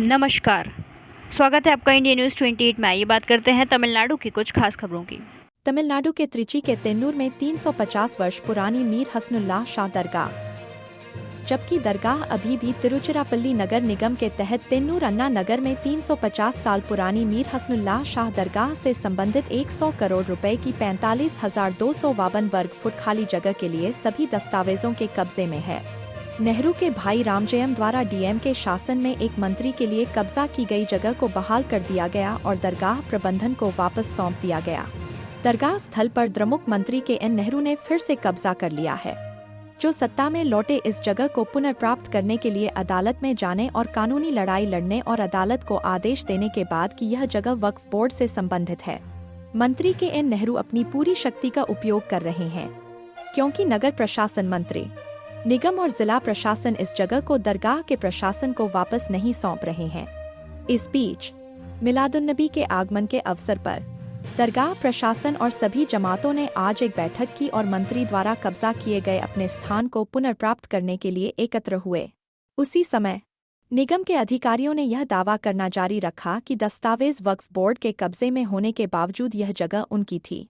नमस्कार, स्वागत है आपका इंडिया न्यूज़ 28 में। ये बात करते हैं तमिलनाडु की कुछ खास खबरों की। तमिलनाडु के त्रिची के तेन्नूर में 350 वर्ष पुरानी मीर हसनुल्लाह शाह दरगाह, जबकि दरगाह अभी भी तिरुचिरापल्ली नगर निगम के तहत तेन्नूर अन्ना नगर में 350 साल पुरानी मीर हसनुल्लाह शाह दरगाह से संबंधित 100 करोड़ रुपए की 45,252 वर्ग फुट खाली जगह के लिए सभी दस्तावेजों के कब्जे में है। नेहरू के भाई रामजयम द्वारा डीएम के शासन में एक मंत्री के लिए कब्जा की गई जगह को बहाल कर दिया गया और दरगाह प्रबंधन को वापस सौंप दिया गया। दरगाह स्थल पर द्रमुक मंत्री के एन नेहरू ने फिर से कब्जा कर लिया है, जो सत्ता में लौटे इस जगह को पुनर्प्राप्त करने के लिए अदालत में जाने और कानूनी लड़ाई लड़ने और अदालत को आदेश देने के बाद कि यह जगह वक्फ बोर्ड से संबंधित है। मंत्री के एन नेहरू अपनी पूरी शक्ति का उपयोग कर रहे हैं, क्योंकि नगर प्रशासन मंत्री, निगम और जिला प्रशासन इस जगह को दरगाह के प्रशासन को वापस नहीं सौंप रहे हैं। इस बीच मिलादुन्नबी के आगमन के अवसर पर दरगाह प्रशासन और सभी जमातों ने आज एक बैठक की और मंत्री द्वारा कब्जा किए गए अपने स्थान को पुनर्प्राप्त करने के लिए एकत्र हुए। उसी समय निगम के अधिकारियों ने यह दावा करना जारी रखा कि दस्तावेज वक्फ बोर्ड के कब्जे में होने के बावजूद यह जगह उनकी थी।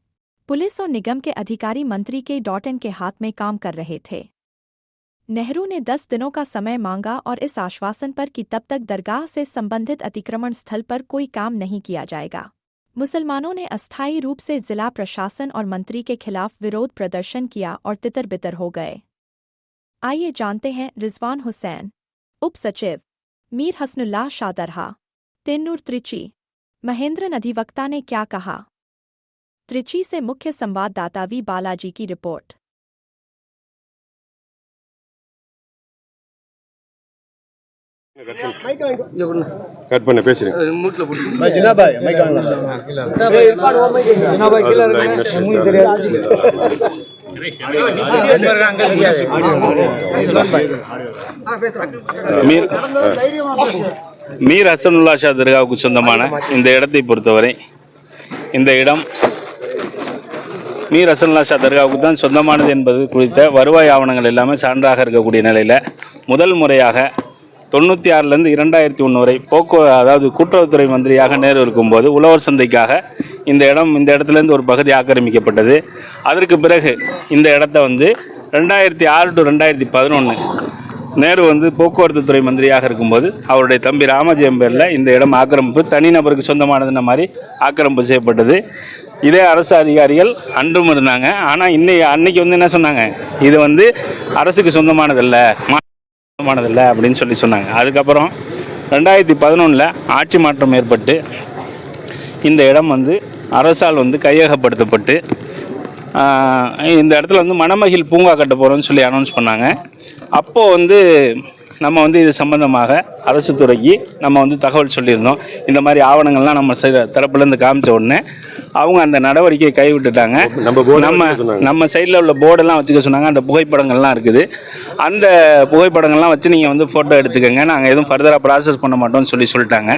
पुलिस और निगम के अधिकारी मंत्री के डॉटन के हाथ में काम कर रहे थे। नेहरू ने 10 दिनों का समय मांगा और इस आश्वासन पर कि तब तक दरगाह से संबंधित अतिक्रमण स्थल पर कोई काम नहीं किया जाएगा। मुसलमानों ने अस्थायी रूप से जिला प्रशासन और मंत्री के खिलाफ विरोध प्रदर्शन किया और तितर बितर हो गए। आइए जानते हैं रिजवान हुसैन, उप सचिव, मीर हसनुल्लाह शाह दरगाह, तेन्नूर त्रिची, महेंद्रन अधिवक्ता ने क्या कहा। त्रिची से मुख्य संवाददाता वी बालाजी की रिपोर्ट। கட் பண்ண பேசுறேன் மீர் ஹசனுல்லா ஷா தர்காவுக்கு சொந்தமான இந்த இடத்தை பொறுத்தவரை இந்த இடம் மீர் ஹசனுல்லா ஷா தர்காவுக்கு தான் சொந்தமானது என்பது குறித்த வருவாய் ஆவணங்கள் எல்லாமே சான்றாக இருக்கக்கூடிய நிலையில் முதல் முறையாக 96லேருந்து 2001 வரை அதாவது கூட்டுறவுத்துறை மந்திரியாக நேரு இருக்கும்போது உழவர் சந்தைக்காக இந்த இடத்துலேருந்து ஒரு பகுதி ஆக்கிரமிக்கப்பட்டது. அதற்கு பிறகு இந்த இடத்த 2006 to 2011 நேரு போக்குவரத்து துறை மந்திரியாக இருக்கும்போது அவருடைய தம்பி ராமஜெயம் பேரில் இந்த இடம் ஆக்கிரமிப்பு தனிநபருக்கு சொந்தமானதுன்ன மாதிரி ஆக்கிரமிப்பு செய்யப்பட்டது. இதே அரசு அதிகாரிகள் அன்றும் இருந்தாங்க. ஆனால் அன்னைக்கு என்ன சொன்னாங்க, இது அரசுக்கு சொந்தமானதில்லை அப்படின்னு சொன்னாங்க. அதுக்கப்புறம் 2011 ஆட்சி மாற்றம் ஏற்பட்டு இந்த இடம் அரசால் கையகப்படுத்தப்பட்டு இந்த இடத்துல மணமகிழ் பூங்கா கட்ட போகிறோம்னு சொல்லி அனௌன்ஸ் பண்ணாங்க. அப்போது நம்ம இது சம்பந்தமாக அரசு துறைக்கு நம்ம தகவல் சொல்லியிருந்தோம். இந்த மாதிரி ஆவணங்கள்லாம் நம்ம தரப்புலேருந்து காமிச்ச உடனே அவங்க அந்த நடவடிக்கையை கைவிட்டுட்டாங்க. நம்ம சைடில் உள்ள போர்டெல்லாம் வச்சுக்க சொன்னாங்க. அந்த புகைப்படங்கள்லாம் இருக்குது. அந்த புகைப்படங்கள்லாம் வச்சு நீங்கள் ஃபோட்டோ எடுத்துக்கோங்க, நாங்கள் எதுவும் ஃபர்தராக ப்ராசஸ் பண்ண மாட்டோம்னு சொல்லிட்டாங்க.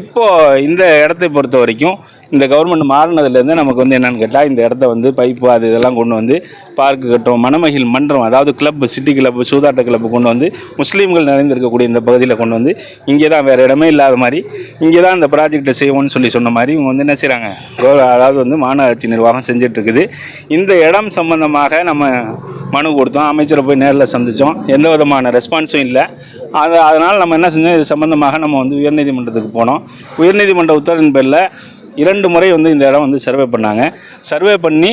இப்போது இந்த இடத்தை பொறுத்த வரைக்கும் இந்த கவர்மெண்ட் மாறினதுலேருந்து நமக்கு என்னென்னு கேட்டால் இந்த இடத்த பைப்பு அது இதெல்லாம் கொண்டு பார்க்கு கட்டும், மணமகிழ் மன்றம், அதாவது கிளப், சிட்டி கிளப், சூதாட்ட கிளப்பு கொண்டு முஸ்லீம்கள் நிறைந்திருக்கக்கூடிய இந்த பகுதியில் கொண்டு இங்கே தான், வேறு இடமே இல்லாத மாதிரி இங்கே தான் இந்த ப்ராஜெக்டை செய்வோம்னு சொன்ன மாதிரி இவங்க என்ன செய்கிறாங்க, அதாவது மாநகராட்சி நிர்வாகம் செஞ்சிட்ருக்குது. இந்த இடம் சம்பந்தமாக நம்ம மனு கொடுத்தோம், அமைச்சரை போய் நேரில் சந்தித்தோம், எந்த விதமான ரெஸ்பான்ஸும் இல்லை. அதனால் நம்ம என்ன செஞ்சோம், இது சம்பந்தமாக நம்ம உயர்நீதிமன்றத்துக்கு போனோம். உயர்நீதிமன்ற உத்தரவின் பேரில் 2 முறை இந்த இடம் சர்வே பண்ணாங்க. சர்வே பண்ணி